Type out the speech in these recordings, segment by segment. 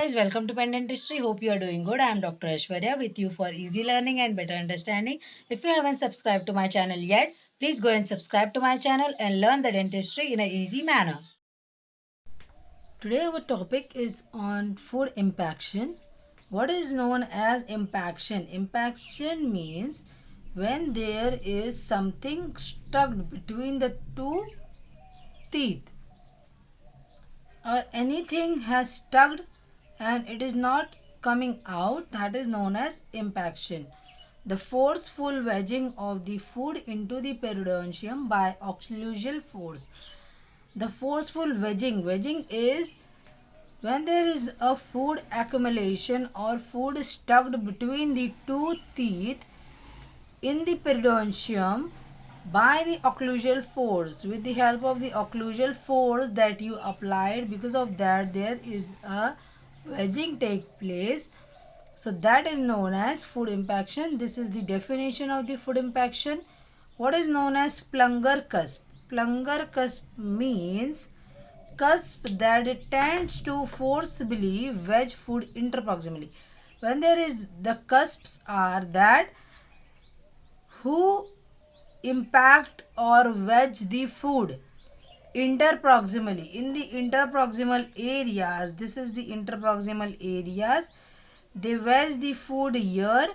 Guys, welcome to Pen Dentistry. Hope you are doing good. I am Dr. Aishwarya with you for easy learning and better understanding. If you haven't subscribed to my channel yet, please go and subscribe to my channel and learn the dentistry in an easy manner. Today our topic is on food impaction. What is known as impaction? Impaction means when there is something stuck between the two teeth, or anything has stuck and it is not coming out, that is known as impaction. The forceful wedging of the food into the periodontium by occlusal force. The forceful wedging is when there is a food accumulation or food stuck between the two teeth in the periodontium by the occlusal force. With the help of the occlusal force that you applied, because of that there is a wedging take place. So that is known as food impaction. This is the definition of the food impaction. What is known as plunger cusp? Plunger cusp means cusp that tends to forcibly wedge food interproximally. When there is, the cusps are that who impact or wedge the food interproximally in the interproximal areas. This is the interproximal areas. They wedge the food here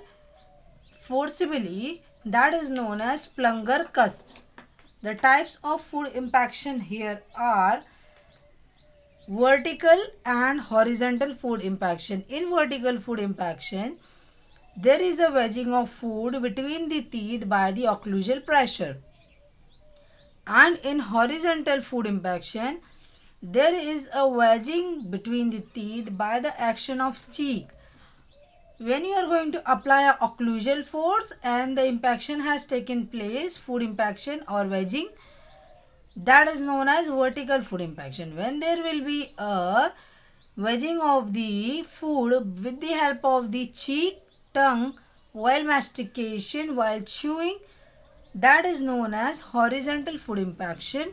forcibly. That is known as plunger cusps. The types of food impaction here are vertical and horizontal food impaction. In vertical food impaction, there is a wedging of food between the teeth by the occlusal pressure. And in horizontal food impaction, there is a wedging between the teeth by the action of cheek. When you are going to apply a occlusal force and the impaction has taken place, food impaction or wedging, that is known as vertical food impaction. When there will be a wedging of the food with the help of the cheek, tongue, while mastication, while chewing, that is known as horizontal food impaction.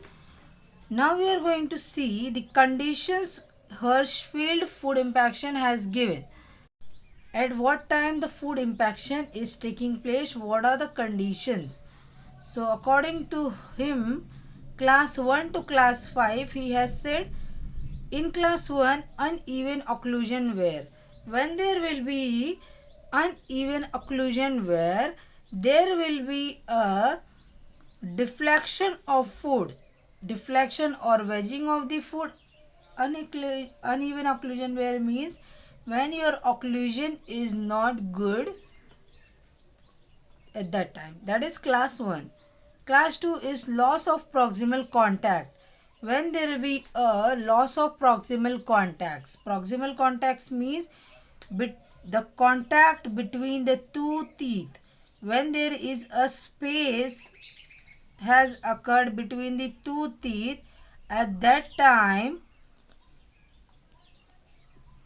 Now we are going to see the conditions Hirschfeld food impaction has given. At what time the food impaction is taking place, what are the conditions? So according to him, class 1 to class 5, he has said in class 1 uneven occlusion wear. When there will be uneven occlusion wear, there will be a deflection of food, deflection or wedging of the food. Uneven occlusion wear means when your occlusion is not good at that time. That is class 1. Class 2 is loss of proximal contact. When there will be a loss of proximal contacts. Proximal contacts means the contact between the two teeth. When there is a space has occurred between the two teeth, at that time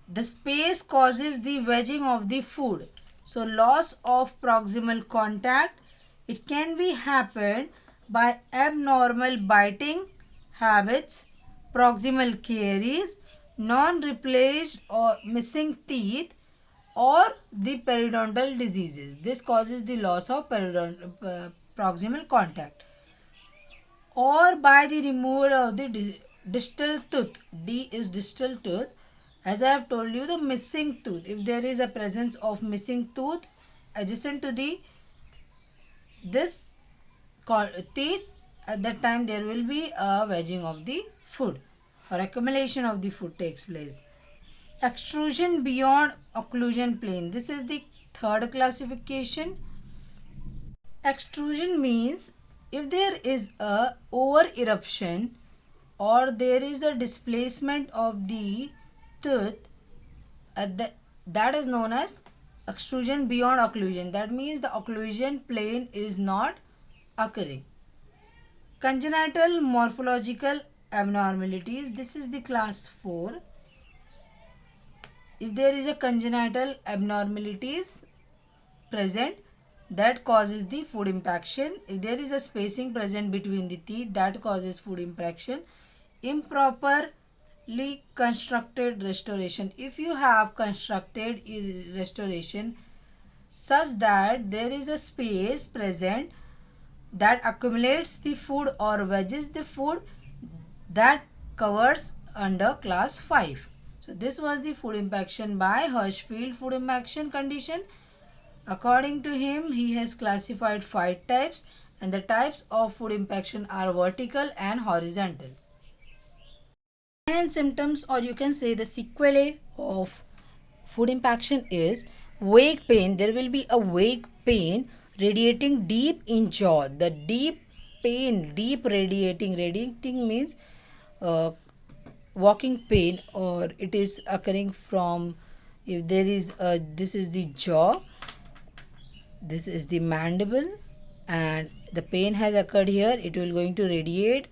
the space causes the wedging of the food. So loss of proximal contact, it can be happened by abnormal biting habits, proximal caries, non-replaced or missing teeth, or the periodontal diseases. This causes the loss of proximal contact. Or by the removal of the distal tooth. D is distal tooth. As I have told you, the missing tooth. If there is a presence of missing tooth adjacent to the this teeth, at that time there will be a wedging of the food or accumulation of the food takes place. Extrusion beyond occlusion plane. This is the third classification. Extrusion means if there is a over eruption or there is a displacement of the tooth, that is known as extrusion beyond occlusion. That means the occlusion plane is not occurring. Congenital morphological abnormalities. This is the class 4. If there is a congenital abnormalities present, that causes the food impaction. If there is a spacing present between the teeth, that causes food impaction. Improper constructed restoration. If you have constructed restoration such that there is a space present that accumulates the food or wedges the food, that covers under class 5. So this was the food impaction by Hirschfeld food impaction condition. According to him, he has classified 5 types, and the types of food impaction are vertical and horizontal. And symptoms, or you can say the sequelae of food impaction, is vague pain. There will be a vague pain radiating deep in jaw. The deep pain, deep radiating means walking pain, or it is occurring from, if there is a, this is the jaw, this is the mandible, and the pain has occurred here. It will going to radiate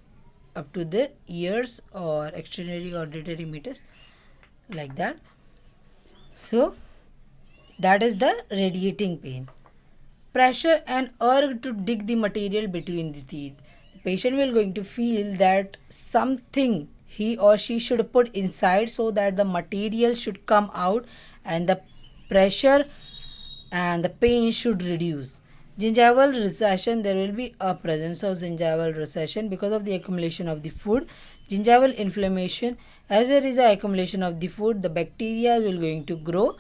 up to the ears or externally auditory meters, like that. So that is the radiating pain. Pressure and urge to dig the material between the teeth. The patient will going to feel that something he or she should put inside so that the material should come out, and the pressure and the pain should reduce. Gingival recession, there will be a presence of gingival recession because of the accumulation of the food. Gingival inflammation, as there is a accumulation of the food, the bacteria will going to grow,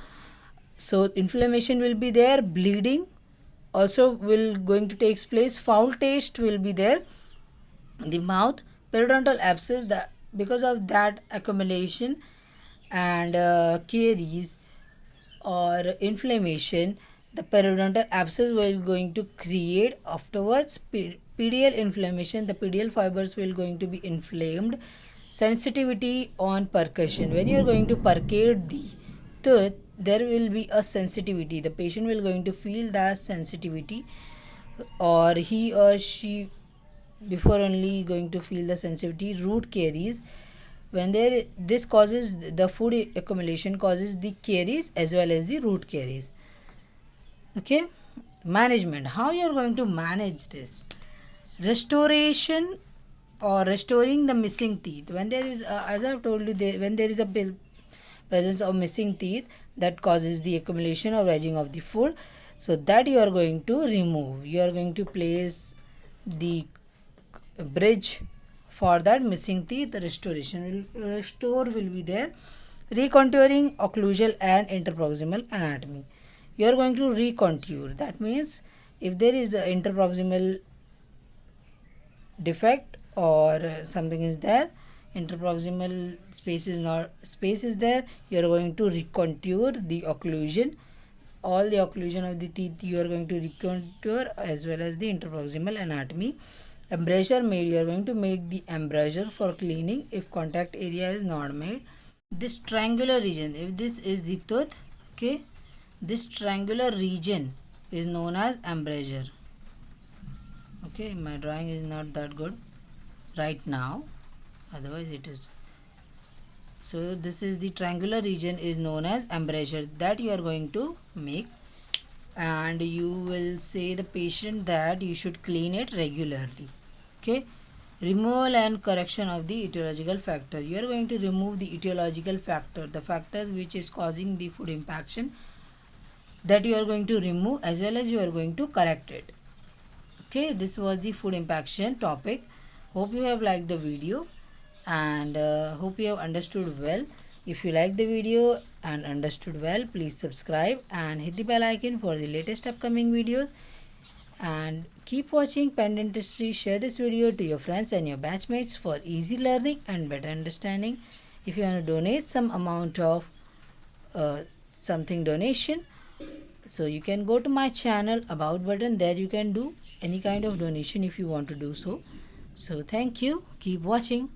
so inflammation will be there. Bleeding also will going to take place. Foul taste will be there in the mouth. Periodontal abscess, because of that accumulation and caries or inflammation, the periodontal abscess will going to create afterwards. Pedial inflammation, the pedial fibers will going to be inflamed. Sensitivity on percussion, when you are going to percate the tooth, there will be a sensitivity. The patient will going to feel that sensitivity, or he or she before only going to feel the sensitivity. Root caries, when this causes the food accumulation, causes the caries as well as the root caries. Okay, management, how you are going to manage this? Restoration or restoring the missing teeth. When there is as I have told you, when there is a presence of missing teeth, that causes the accumulation or wedging of the food, so that you are going to remove. You are going to place the bridge for that missing teeth. The restoration will be there. Recontouring occlusal and interproximal anatomy, you are going to recontour. That means if there is an interproximal defect or something is there, interproximal space is there, you are going to recontour the occlusion. All the occlusion of the teeth you are going to recontour, as well as the interproximal anatomy. Embrasure made, you are going to make the embrasure for cleaning if contact area is not made. This triangular region, if this is the tooth, okay, this triangular region is known as embrasure. Okay, my drawing is not that good right now, otherwise it is. So this is the triangular region is known as embrasure, that you are going to make, and you will say the patient that you should clean it regularly. Okay, removal and correction of the etiological factor, you are going to remove the etiological factor, the factors which is causing the food impaction, that you are going to remove, as well as you are going to correct it. Okay, this was the food impaction topic. Hope you have liked the video, and hope you have understood well. If you like the video and understood well, please subscribe and hit the bell icon for the latest upcoming videos, and keep watching Pen Dentistry. Share this video to your friends and your batchmates for easy learning and better understanding. If you want to donate some amount of something donation, so you can go to my channel about button, there you can do any kind of donation if you want to do so. So thank you, keep watching.